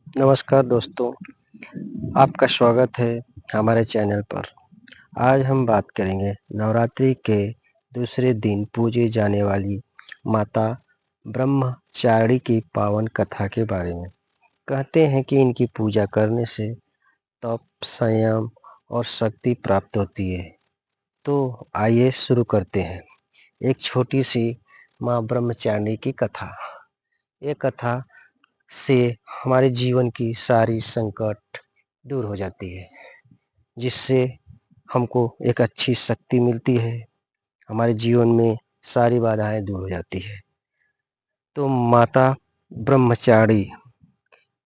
नमस्कार दोस्तों, आपका स्वागत है हमारे चैनल पर। आज हम बात करेंगे नवरात्रि के दूसरे दिन पूजे जाने वाली माता ब्रह्मचारिणी की पावन कथा के बारे में। कहते हैं कि इनकी पूजा करने से तप, संयम और शक्ति प्राप्त होती है। तो आइए शुरू करते हैं। एक छोटी सी माँ ब्रह्मचारिणी की कथा। ये कथा से हमारे जीवन की सारी संकट दूर हो जाती है, जिससे हमको एक अच्छी शक्ति मिलती है। हमारे जीवन में सारी बाधाएं दूर हो जाती है। तो माता ब्रह्मचारिणी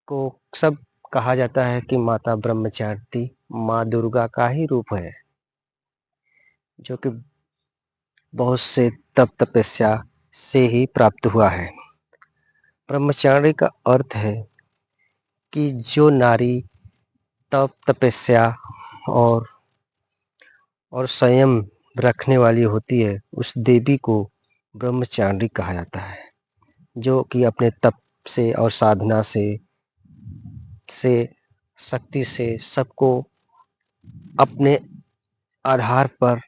को सब कहा जाता है कि माता ब्रह्मचारिणी माँ दुर्गा का ही रूप है, जो कि बहुत से तप तपस्या से ही प्राप्त हुआ है। ब्रह्मचारिणी का अर्थ है कि जो नारी तप तपस्या और संयम रखने वाली होती है, उस देवी को ब्रह्मचारिणी कहा जाता है, जो कि अपने तप से और साधना से शक्ति से सबको अपने आधार पर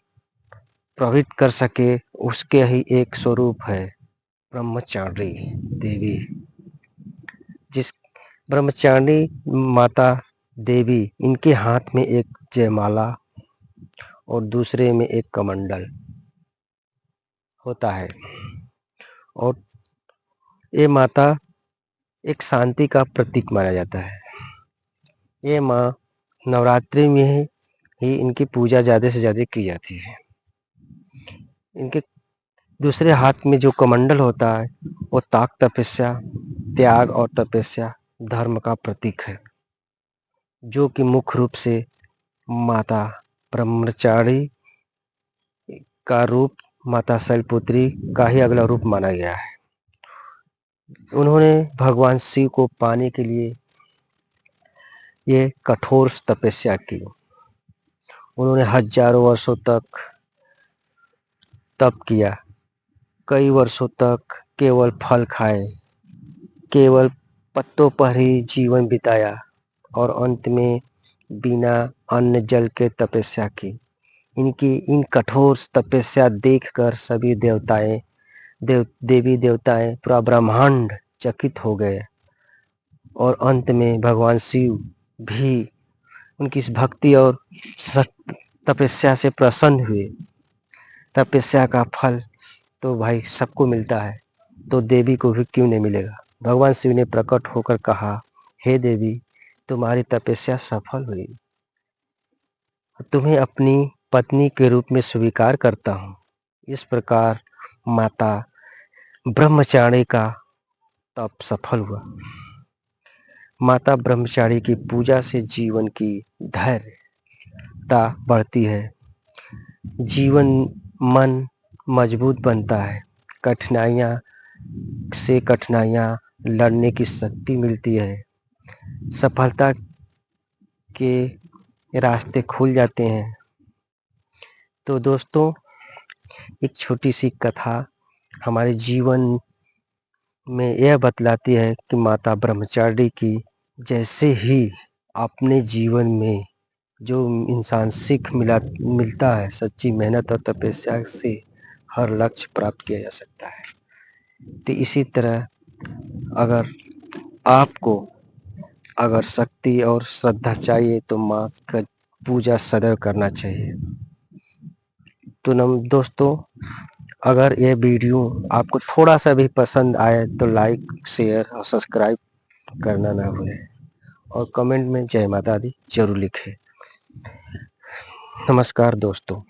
प्रभावित कर सके, उसके ही एक स्वरूप है ब्रह्मचारिणी देवी। जिस ब्रह्मचारिणी माता देवी, इनके हाथ में एक जयमाला और दूसरे में एक कमंडल होता है। और ये माता एक शांति का प्रतीक माना जाता है। ये माँ नवरात्रि में ही इनकी पूजा ज़्यादा से ज़्यादा की जाती है। इनके दूसरे हाथ में जो कमंडल होता है, वो तपस्या, त्याग और तपस्या, धर्म का प्रतीक है, जो कि मुख्य रूप से माता ब्रह्मचारिणी का रूप माता शैलपुत्री का ही अगला रूप माना गया है। उन्होंने भगवान शिव को पाने के लिए ये कठोर तपस्या की। उन्होंने हजारों वर्षों तक तप किया, कई वर्षों तक केवल फल खाए, केवल पत्तों पर ही जीवन बिताया और अंत में बिना अन्न जल के तपस्या की। इनकी इन कठोर तपस्या देखकर सभी देवी देवताएं, पूरा ब्रह्मांड चकित हो गए और अंत में भगवान शिव भी उनकी इस भक्ति और तपस्या से प्रसन्न हुए। तपस्या का फल तो भाई सबको मिलता है, तो देवी को भी क्यों नहीं मिलेगा। भगवान शिव ने प्रकट होकर कहा, हे देवी, तुम्हारी तपस्या सफल हुई, तुम्हें अपनी पत्नी के रूप में स्वीकार करता हूँ। इस प्रकार माता ब्रह्मचारिणी का तप सफल हुआ। माता ब्रह्मचारिणी की पूजा से जीवन की धैर्यता बढ़ती है, जीवन मन मजबूत बनता है, कठिनाइयाँ लड़ने की शक्ति मिलती है, सफलता के रास्ते खुल जाते हैं। तो दोस्तों, एक छोटी सी कथा हमारे जीवन में यह बतलाती है कि माता ब्रह्मचारिणी की जैसे ही अपने जीवन में जो इंसान सीख मिलता है, सच्ची मेहनत और तपस्या से हर लक्ष्य प्राप्त किया जा सकता है। तो इसी तरह अगर शक्ति और श्रद्धा चाहिए तो माँ का पूजा सदैव करना चाहिए। तो दोस्तों, अगर ये वीडियो आपको थोड़ा सा भी पसंद आए तो लाइक, शेयर और सब्सक्राइब करना ना भूलें और कमेंट में जय माता दी जरूर लिखें। नमस्कार दोस्तों।